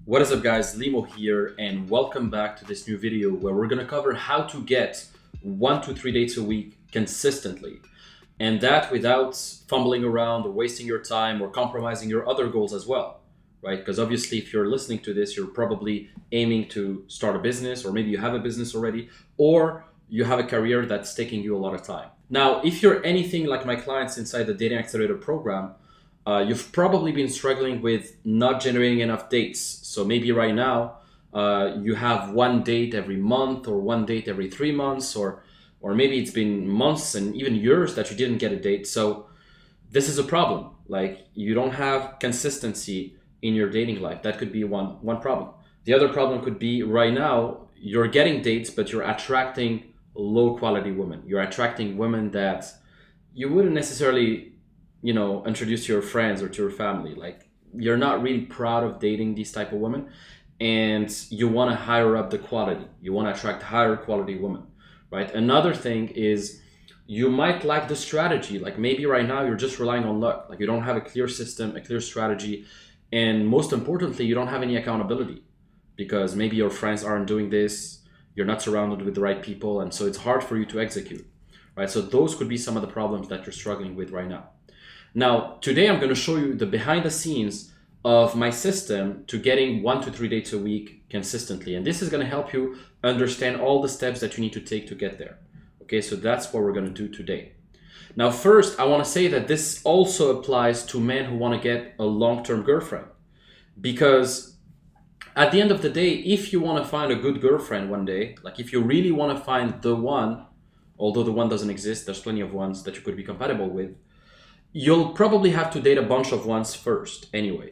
What is up guys, Limo here and welcome back to this new video where we're gonna cover how to get 1 to 3 dates a week consistently. And that without fumbling around or wasting your time or compromising your other goals as well, right? Because obviously if you're listening to this, you're probably aiming to start a business, or maybe you have a business already, or you have a career that's taking you a lot of time. Now, if you're anything like my clients inside the Dating Accelerator program, you've probably been struggling with not generating enough dates. So maybe right now you have one date every month or one date every 3 months, or maybe it's been months and even years that you didn't get a date. So this is a problem. Like you don't have consistency in your dating life. That could be one problem. The other problem could be right now you're getting dates, but you're attracting low quality women. You're attracting women that you wouldn't necessarily introduce to your friends or to your family. Like you're not really proud of dating these type of women, and you want to higher up the quality. You want to attract higher quality women, right? Another thing is you might lack the strategy. Like maybe right now you're just relying on luck. Like you don't have a clear system, a clear strategy, and most importantly you don't have any accountability because maybe your friends aren't doing this, you're not surrounded with the right people, and so it's hard for you to execute, right? So those could be some of the problems that you're struggling with right now. Now, today I'm going to show you the behind the scenes of my system to getting 1 to 3 dates a week consistently. And this is going to help you understand all the steps that you need to take to get there. Okay, so that's what we're going to do today. Now, first, I want to say that this also applies to men who want to get a long-term girlfriend. Because at the end of the day, if you want to find a good girlfriend one day, like if you really want to find the one, although the one doesn't exist, there's plenty of ones that you could be compatible with, you'll probably have to date a bunch of ones first anyway.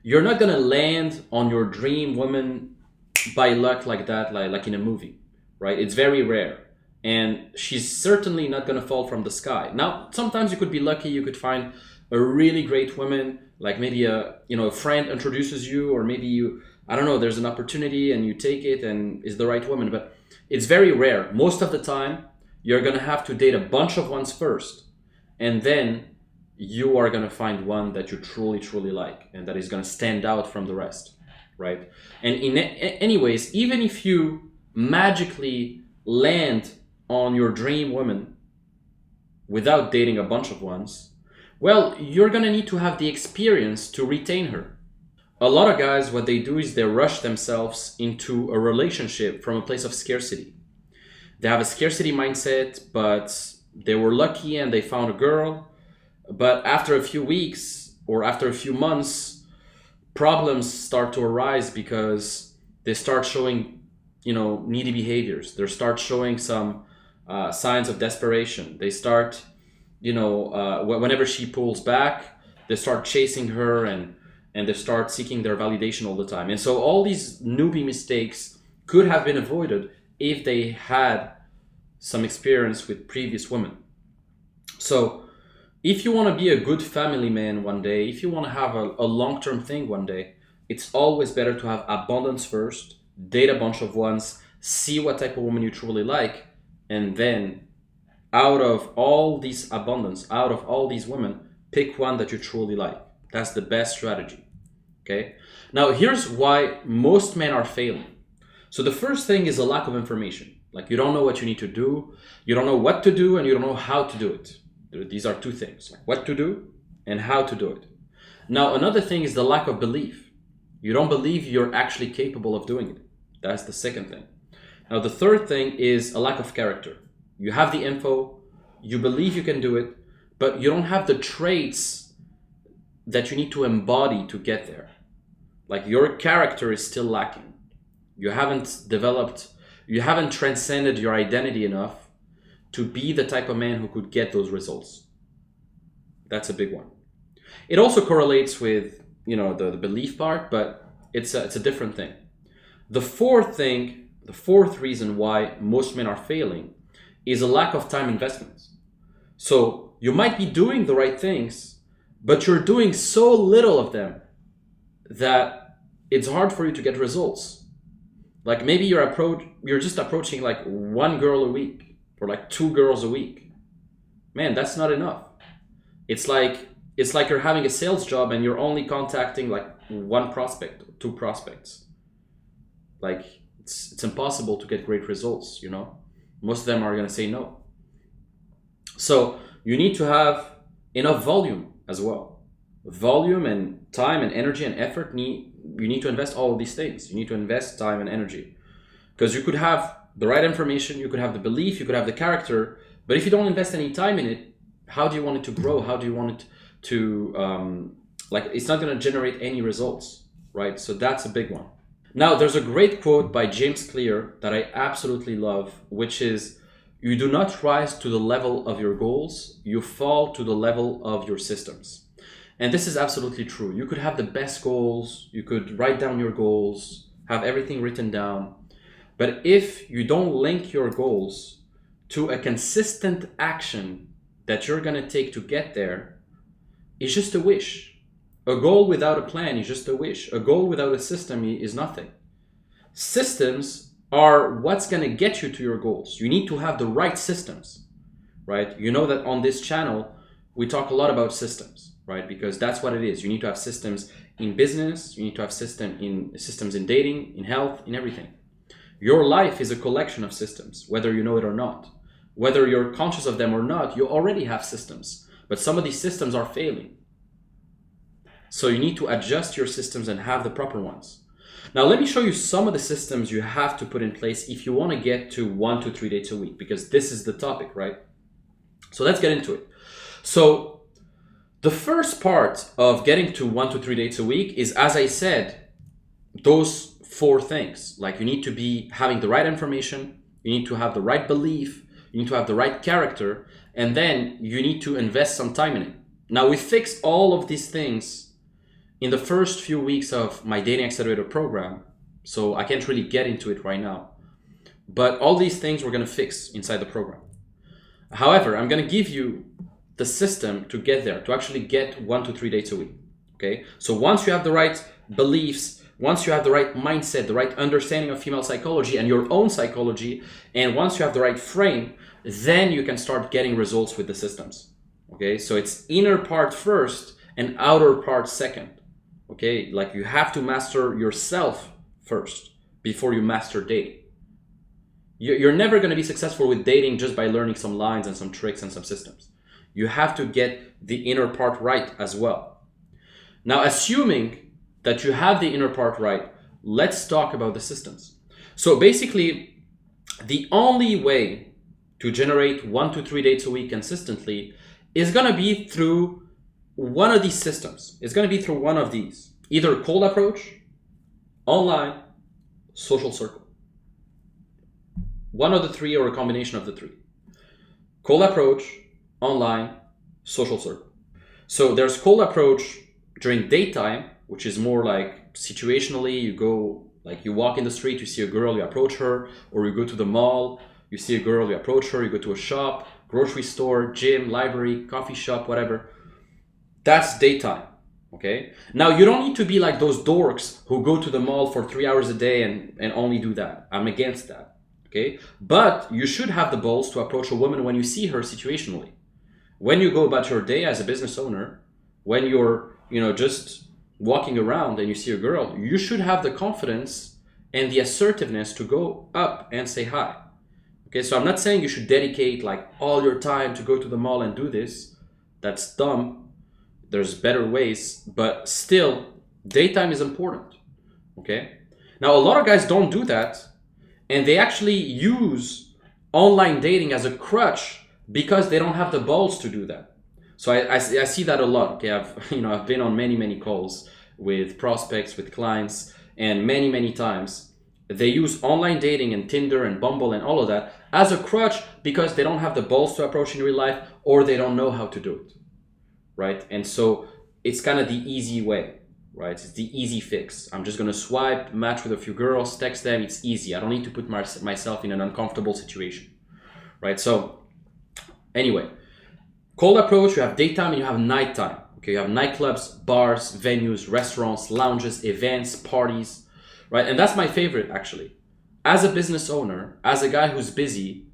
You're not gonna land on your dream woman by luck like that, like in a movie, right? It's very rare. And she's certainly not gonna fall from the sky. Now, sometimes you could be lucky, you could find a really great woman, like maybe a friend introduces you, or maybe I don't know, there's an opportunity and you take it and is the right woman, but it's very rare. Most of the time, you're gonna have to date a bunch of ones first, and then you are going to find one that you truly like and that is going to stand out from the rest, right? And anyways, even if you magically land on your dream woman without dating a bunch of ones, well, you're going to need to have the experience to retain her. A lot of guys, what they do is they rush themselves into a relationship from a place of scarcity. They have a scarcity mindset, but they were lucky and they found a girl. But after a few weeks or after a few months, problems start to arise because they start showing, needy behaviors. They start showing some signs of desperation. They start, whenever she pulls back, they start chasing her and they start seeking their validation all the time. And so all these newbie mistakes could have been avoided if they had some experience with previous women. So if you want to be a good family man one day, if you want to have a long-term thing one day, it's always better to have abundance first, date a bunch of ones, see what type of woman you truly like, and then out of all these abundance, out of all these women, pick one that you truly like. That's the best strategy, okay? Now, here's why most men are failing. So the first thing is a lack of information. Like you don't know what you need to do, you don't know what to do, and you don't know how to do it. These are two things, like what to do and how to do it. Now, another thing is the lack of belief. You don't believe you're actually capable of doing it. That's the second thing. Now, the third thing is a lack of character. You have the info, you believe you can do it, but you don't have the traits that you need to embody to get there. Like your character is still lacking. You haven't transcended your identity enough to be the type of man who could get those results. That's a big one. It also correlates with, the belief part, but it's a different thing. The fourth reason why most men are failing is a lack of time investments. So you might be doing the right things, but you're doing so little of them that it's hard for you to get results. Like maybe you're just approaching like one girl a week, or like 2 girls a week. Man, that's not enough. It's like you're having a sales job and you're only contacting like one prospect, two prospects. Like it's impossible to get great results, you know? Most of them are going to say no. So you need to have enough volume as well. Volume and time and energy and effort, you need to invest all of these things. You need to invest time and energy. Because you could have the right information, you could have the belief, you could have the character, but if you don't invest any time in it, how do you want it to grow? How do you want it to, it's not going to generate any results, right? So that's a big one. Now, there's a great quote by James Clear that I absolutely love, which is, you do not rise to the level of your goals, you fall to the level of your systems. And this is absolutely true. You could have the best goals, you could write down your goals, have everything written down. But if you don't link your goals to a consistent action that you're going to take to get there, it's just a wish. A goal without a plan is just a wish. A goal without a system is nothing. Systems are what's going to get you to your goals. You need to have the right systems, right? You know that on this channel, we talk a lot about systems, right? Because that's what it is. You need to have systems in business. You need to have systems in dating, in health, in everything. Your life is a collection of systems, whether you know it or not. Whether you're conscious of them or not, you already have systems. But some of these systems are failing. So you need to adjust your systems and have the proper ones. Now, let me show you some of the systems you have to put in place if you want to get to 1 to 3 dates a week, because this is the topic, right? So let's get into it. So the first part of getting to 1 to 3 dates a week is, as I said, those 4 things. Like, you need to be having the right information, you need to have the right belief, you need to have the right character, and then you need to invest some time in it. Now, we fixed all of these things in the first few weeks of my Dating Accelerator program, so I can't really get into it right now. But all these things we're going to fix inside the program. However, I'm going to give you the system to get there, to actually get 1 to 3 dates a week. Okay? So once you have the right beliefs, once you have the right mindset, the right understanding of female psychology and your own psychology, and once you have the right frame, then you can start getting results with the systems. Okay? So it's inner part first and outer part second. Okay, like you have to master yourself first before you master dating. You're never going to be successful with dating just by learning some lines and some tricks and some systems. You have to get the inner part right as well. Now, assuming that you have the inner part right, let's talk about the systems. So basically, the only way to generate 1 to 3 dates a week consistently is going to be through one of these systems. It's going to be through one of these. Either cold approach, online, social circle. One of the 3 or a combination of the 3. Cold approach, online, social circle. So there's cold approach during daytime, which is more like situationally, you go, like you walk in the street, you see a girl, you approach her, or you go to the mall, you see a girl, you approach her, you go to a shop, grocery store, gym, library, coffee shop, whatever. That's daytime, okay? Now, you don't need to be like those dorks who go to the mall for 3 hours a day and only do that. I'm against that, okay? But you should have the balls to approach a woman when you see her situationally. When you go about your day as a business owner, when you're, just walking around and you see a girl, you should have the confidence and the assertiveness to go up and say hi. Okay, so I'm not saying you should dedicate like all your time to go to the mall and do this. That's dumb. There's better ways, but still, daytime is important, okay? Now, a lot of guys don't do that, and they actually use online dating as a crutch because they don't have the balls to do that. So I see that a lot, okay? I've been on many calls with prospects, with clients, and many times they use online dating and Tinder and Bumble and all of that as a crutch because they don't have the balls to approach in real life, or they don't know how to do it. Right? And so it's kind of the easy way, right? It's the easy fix. I'm just going to swipe, match with a few girls, text them. It's easy. I don't need to put myself in an uncomfortable situation, right? So anyway, cold approach, you have daytime and you have nighttime. Okay, you have nightclubs, bars, venues, restaurants, lounges, events, parties, right? And that's my favorite, actually. As a business owner, as a guy who's busy,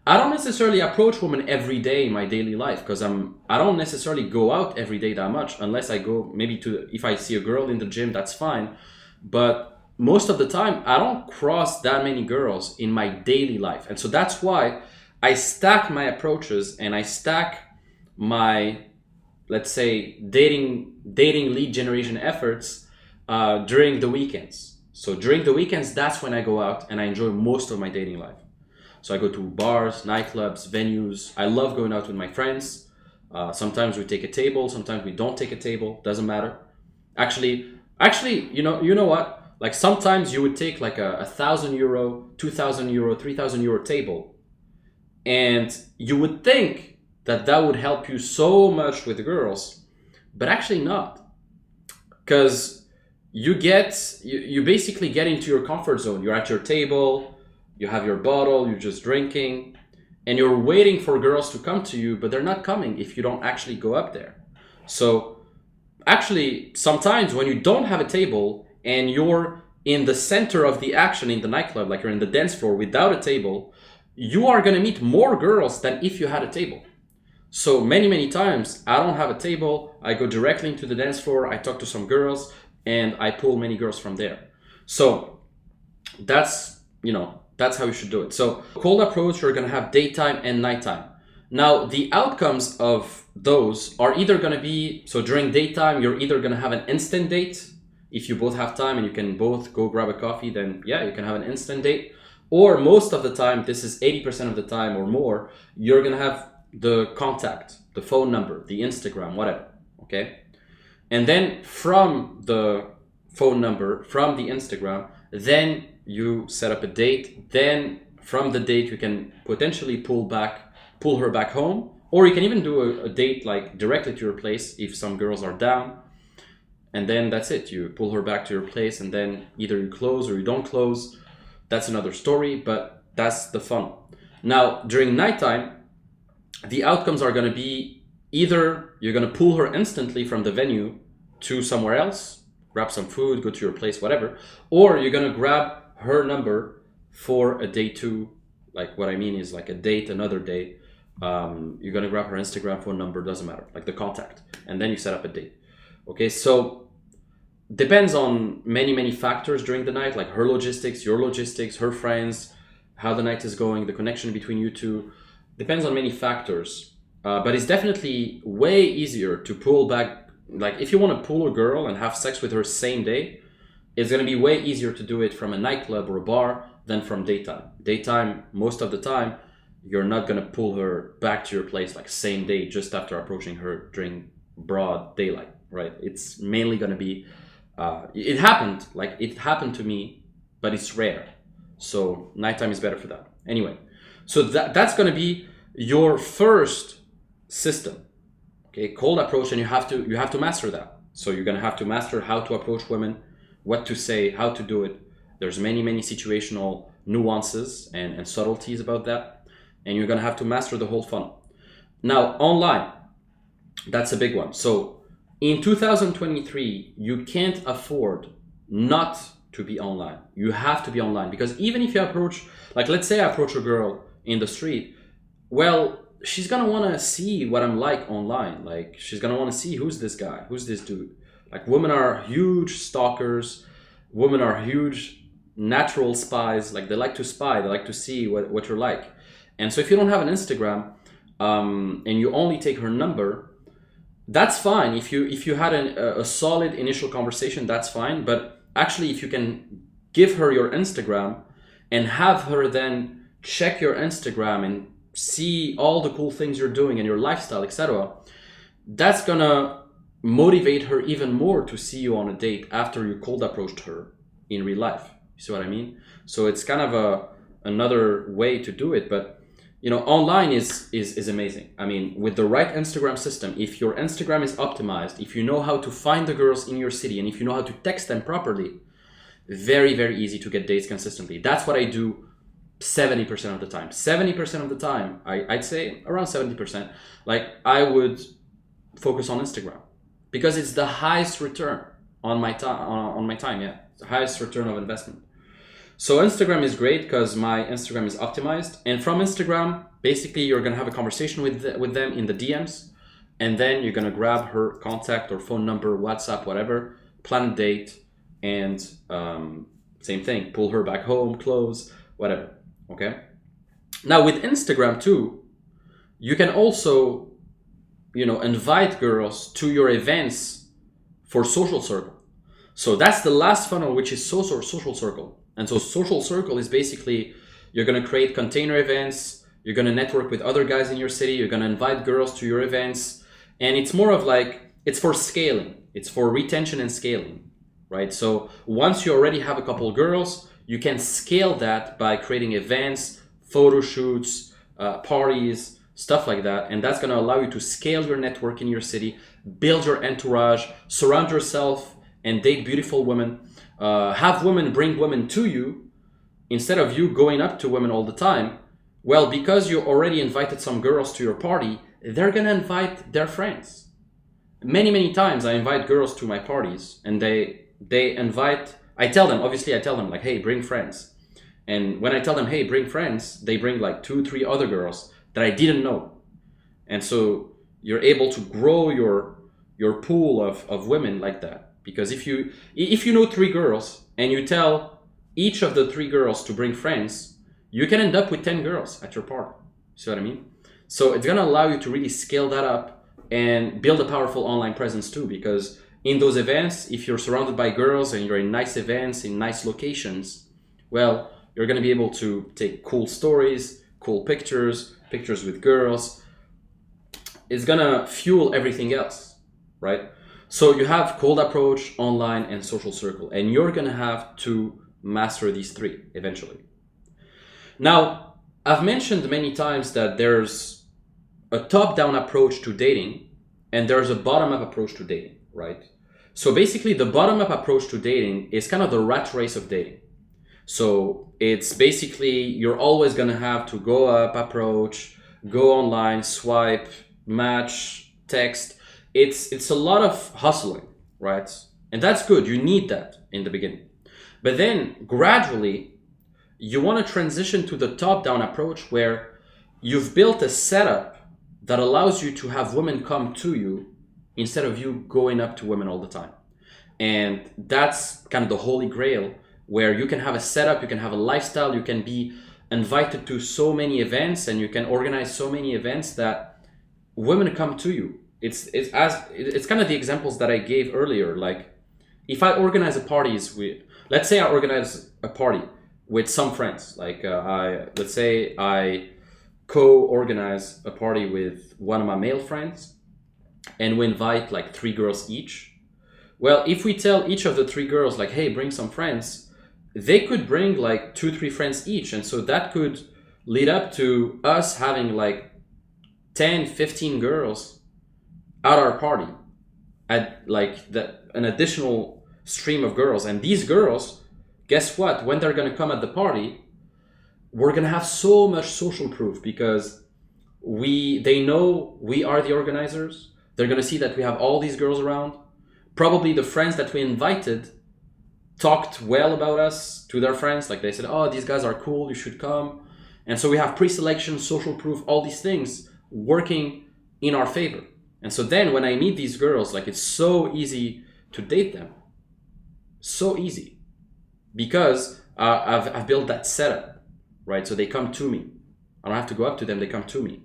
I don't necessarily approach women every day in my daily life because I don't necessarily go out every day that much unless I go maybe to, if I see a girl in the gym, that's fine. But most of the time I don't cross that many girls in my daily life. And so that's why I stack my approaches and I stack my, let's say, dating lead generation efforts during the weekends. So during the weekends, that's when I go out and I enjoy most of my dating life. So I go to bars, nightclubs, venues. I love going out with my friends. Sometimes we take a table, sometimes we don't take a table. Doesn't matter. Actually, you know what? Like sometimes you would take like a €1,000, €2,000, €3,000 table, and you would think that that would help you so much with the girls, but actually not, because you basically get into your comfort zone. You're at your table. You have your bottle, you're just drinking, and you're waiting for girls to come to you, but they're not coming if you don't actually go up there. So actually, sometimes when you don't have a table and you're in the center of the action in the nightclub, like you're in the dance floor without a table, you are going to meet more girls than if you had a table. So many times I don't have a table, I go directly into the dance floor, I talk to some girls, and I pull many girls from there. So that's how you should do it. So cold approach, you're going to have daytime and nighttime. Now, the outcomes of those are either going to be, so during daytime, you're either going to have an instant date. If you both have time and you can both go grab a coffee, then yeah, you can have an instant date. Or most of the time, this is 80% of the time or more, you're going to have the contact, the phone number, the Instagram, whatever, okay? And then from the phone number, from the Instagram, then you set up a date. Then from the date, you can potentially pull her back home, or you can even do a date like directly to your place if some girls are down. And then that's it. You pull her back to your place, and then either you close or you don't close. That's another story, but that's the fun. Now, during nighttime, the outcomes are going to be either you're going to pull her instantly from the venue to somewhere else, grab some food, go to your place, whatever, or you're going to grab her number for a day two. Like what I mean is like a date, another day. You're going to grab her Instagram phone number, doesn't matter, like the contact, and then you set up a date. Okay, so depends on many factors during the night, like her logistics, your logistics, her friends, how the night is going, the connection between you two. Depends on many factors, but it's definitely way easier to pull back. Like if you want to pull a girl and have sex with her same day, it's going to be way easier to do it from a nightclub or a bar than from daytime. Daytime, most of the time, you're not going to pull her back to your place like same day just after approaching her during broad daylight, right? It's mainly going to be, it happened to me, but it's rare. So nighttime is better for that. Anyway, so that's going to be your first system. Okay, cold approach, and you have to master that. So you're going to have to master how to approach women, what to say, how to do it. There's many situational nuances and subtleties about that, and you're going to have to master the whole funnel. Now, online, that's a big one. So in 2023, you can't afford not to be online. You have to be online, because even if you approach, like let's say I approach a girl in the street, well, she's gonna want to see what I'm like online. Like she's gonna want to see, who's this guy, who's this dude. Like women are huge stalkers, women are huge natural spies. Like they like to spy, they like to see what you're like. And so if you don't have an Instagram and you only take her number, that's fine. If you had a solid initial conversation, that's fine. But actually, if you can give her your Instagram and have her then check your Instagram and see all the cool things you're doing and your lifestyle, etc., that's gonna motivate her even more to see you on a date after you cold approached her in real life. You see what I mean? So it's kind of another way to do it, but online is amazing. I mean, with the right Instagram system, if your Instagram is optimized, if you know how to find the girls in your city, and if you know how to text them properly, very easy to get dates consistently. That's what I do 70% of the time. 70% of the time, I'd say around 70%, like I would focus on Instagram, because it's the highest return on my time. Yeah, the highest return of investment. So Instagram is great because my Instagram is optimized, and from Instagram, basically you're gonna have a conversation with them in the DMs, and then you're gonna grab her contact or phone number, WhatsApp, whatever, plan a date, and same thing, pull her back home, close, whatever. Okay. Now with Instagram too, you can also, invite girls to your events for social circle. So that's the last funnel, which is social circle. And so social circle is basically you're going to create container events, you're going to network with other guys in your city, you're going to invite girls to your events, and it's more of like, it's for scaling, it's for retention and scaling, right? So once you already have a couple of girls, you can scale that by creating events, photo shoots, parties, stuff like that. And that's going to allow you to scale your network in your city, build your entourage, surround yourself and date beautiful women, have women bring women to you instead of you going up to women all the time. Well, because you already invited some girls to your party, they're going to invite their friends. Many times I invite girls to my parties and they invite, I tell them like, hey, bring friends. And when I tell them, hey, bring friends, they bring like 2-3 other girls that I didn't know. And so you're able to grow your pool of women like that. Because if you know 3 girls and you tell each of the 3 girls to bring friends, you can end up with 10 girls at your party. See what I mean? So it's gonna allow you to really scale that up and build a powerful online presence too. Because in those events, if you're surrounded by girls and you're in nice events, in nice locations, well, you're gonna be able to take cool stories, cool pictures with girls. It's gonna fuel everything else, right? So you have cold approach, online, and social circle, and you're gonna have to master these 3 eventually. Now, I've mentioned many times that there's a top-down approach to dating and there's a bottom-up approach to dating, right? So basically the bottom-up approach to dating is kind of the rat race of dating. So it's basically you're always gonna have to go up, approach, go online, swipe, match, text. It's a lot of hustling, right? And that's good. You need that in the beginning. But then gradually, you want to transition to the top-down approach where you've built a setup that allows you to have women come to you instead of you going up to women all the time. And that's kind of the holy grail where you can have a setup, you can have a lifestyle, you can be invited to so many events and you can organize so many events that women come to you. It's kind of the examples that I gave earlier. Like if I organize let's say I organize a party with some friends, like let's say I co-organize a party with one of my male friends and we invite like 3 girls each. Well, if we tell each of the 3 girls like, hey, bring some friends, they could bring like 2-3 friends each. And so that could lead up to us having like 10-15 girls at our party, at like an additional stream of girls. And these girls, guess what? When they're gonna come at the party, we're gonna have so much social proof because they know we are the organizers. They're gonna see that we have all these girls around. Probably the friends that we invited talked well about us to their friends. Like they said, oh, these guys are cool, you should come. And so we have pre-selection, social proof, all these things working in our favor. And so then when I meet these girls, like it's so easy to date them. So easy. Because I've built that setup, right? So they come to me. I don't have to go up to them, they come to me,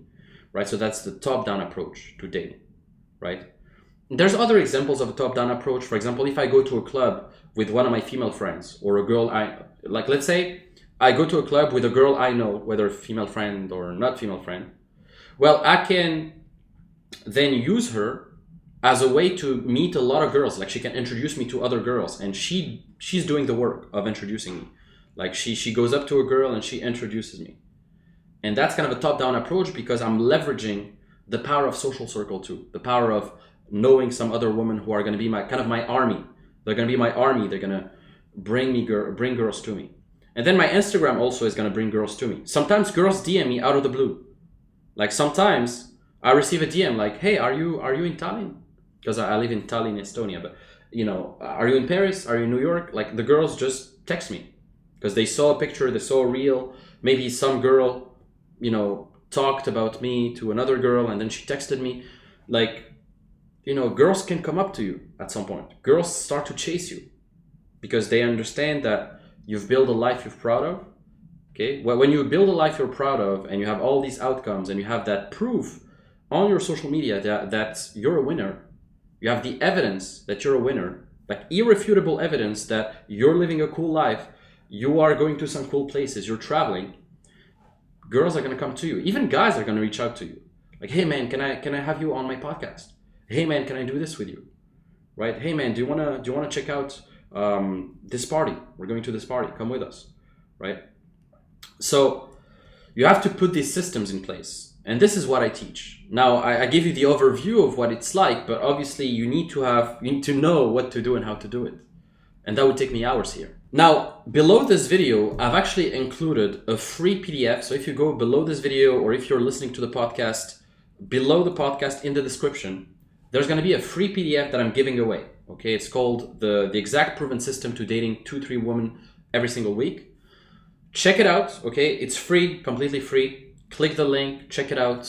right? So that's the top-down approach to dating, right? There's other examples of a top-down approach. For example, if I go to a club with one of my female friends or a girl let's say I go to a club with a girl I know, whether female friend or not female friend. Well, I can then use her as a way to meet a lot of girls. Like she can introduce me to other girls and she's doing the work of introducing me. Like she goes up to a girl and she introduces me. And that's kind of a top-down approach because I'm leveraging the power of social circle too. The power of knowing some other women who are going to be my army. They're going to be my army. They're going to bring girls to me. And then my Instagram also is going to bring girls to me. Sometimes girls DM me out of the blue. Like sometimes I receive a DM like, hey, are you in Tallinn? Because I live in Tallinn, Estonia. But, are you in Paris? Are you in New York? Like the girls just text me. because they saw a picture, they saw a reel, maybe some girl, you know, talked about me to another girl and then she texted me. Like, you know, girls can come up to you at some point. Girls start to chase you because they understand that you've built a life you're proud of. Okay, well, when you build a life you're proud of and you have all these outcomes and you have that proof on your social media that you're a winner, you have the evidence that you're a winner, like irrefutable evidence that you're living a cool life, you are going to some cool places, you're traveling, girls are going to come to you. Even guys are going to reach out to you. Like, hey man, can I have you on my podcast? Hey man, can I do this with you? Right? Hey man, do you wanna check out this party? We're going to this party. Come with us. Right? So you have to put these systems in place. And this is what I teach. Now, I give you the overview of what it's like, but obviously you need to know what to do and how to do it. And that would take me hours here. Now, below this video, I've actually included a free PDF. So if you go below this video, or if you're listening to the podcast, below the podcast in the description, there's going to be a free PDF that I'm giving away. Okay, it's called the exact proven system to dating 2-3 women every single week. Check it out. Okay, it's free, completely free. Click the link, check it out.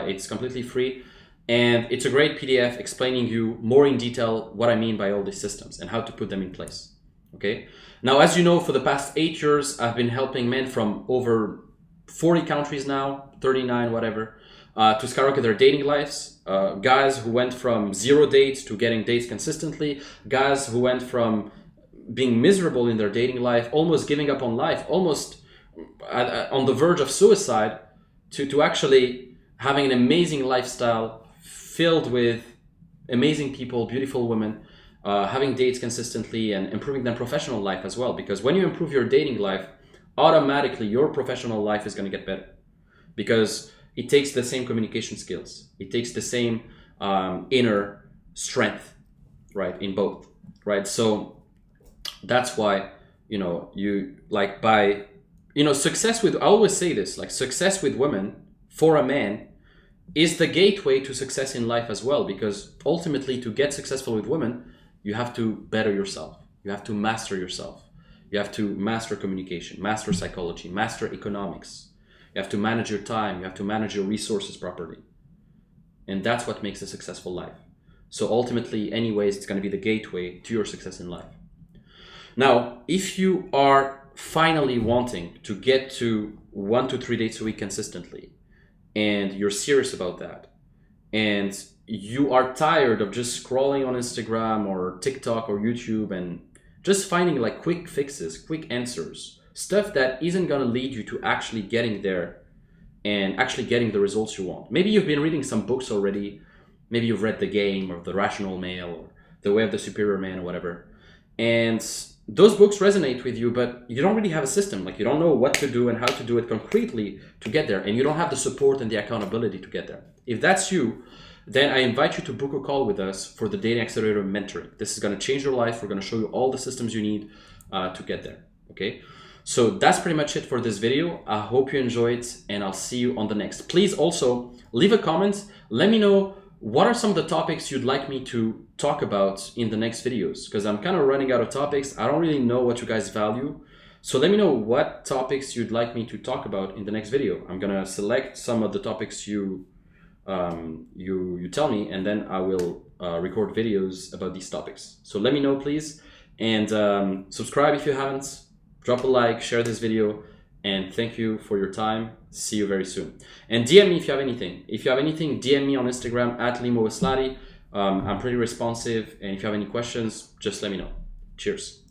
It's completely free. And it's a great PDF explaining you more in detail what I mean by all these systems and how to put them in place. Okay. Now, as you know, for the past 8 years, I've been helping men from over 40 countries now, 39, whatever, to skyrocket their dating lives. Guys who went from 0 dates to getting dates consistently. Guys who went from being miserable in their dating life, almost giving up on life, almost on the verge of suicide, to actually having an amazing lifestyle filled with amazing people, beautiful women, having dates consistently and improving their professional life as well. Because when you improve your dating life, automatically your professional life is going to get better, because it takes the same communication skills. It takes the same inner strength, right, in both, right? So that's why, you know, success with, I always say this, like success with women for a man is the gateway to success in life as well, because ultimately to get successful with women, you have to better yourself. You have to master yourself. You have to master communication, master psychology, master economics. You have to manage your time. You have to manage your resources properly. And that's what makes a successful life. So ultimately, anyways, it's going to be the gateway to your success in life. Now, if you are finally wanting to get to 1 to 3 dates a week consistently, and you're serious about that, and you are tired of just scrolling on Instagram or TikTok or YouTube and just finding like quick fixes, quick answers, stuff that isn't going to lead you to actually getting there and actually getting the results you want. Maybe you've been reading some books already. Maybe you've read The Game or The Rational Male or The Way of the Superior Man or whatever. And those books resonate with you, but you don't really have a system. Like, you don't know what to do and how to do it concretely to get there. And you don't have the support and the accountability to get there. If that's you, then I invite you to book a call with us for the Dating Accelerator mentoring. This is going to change your life. We're going to show you all the systems you need to get there. Okay. So that's pretty much it for this video. I hope you enjoyed, and I'll see you on the next. Please also leave a comment. Let me know what are some of the topics you'd like me to talk about in the next videos, because I'm kind of running out of topics. I don't really know what you guys value. So let me know what topics you'd like me to talk about in the next video. I'm going to select some of the topics you tell me, and then I will record videos about these topics. So let me know, please. And subscribe if you haven't. Drop a like, share this video, and thank you for your time. See you very soon. And DM me if you have anything. If you have anything, DM me on Instagram at Limo Oueslati. I'm pretty responsive, and if you have any questions, just let me know. Cheers.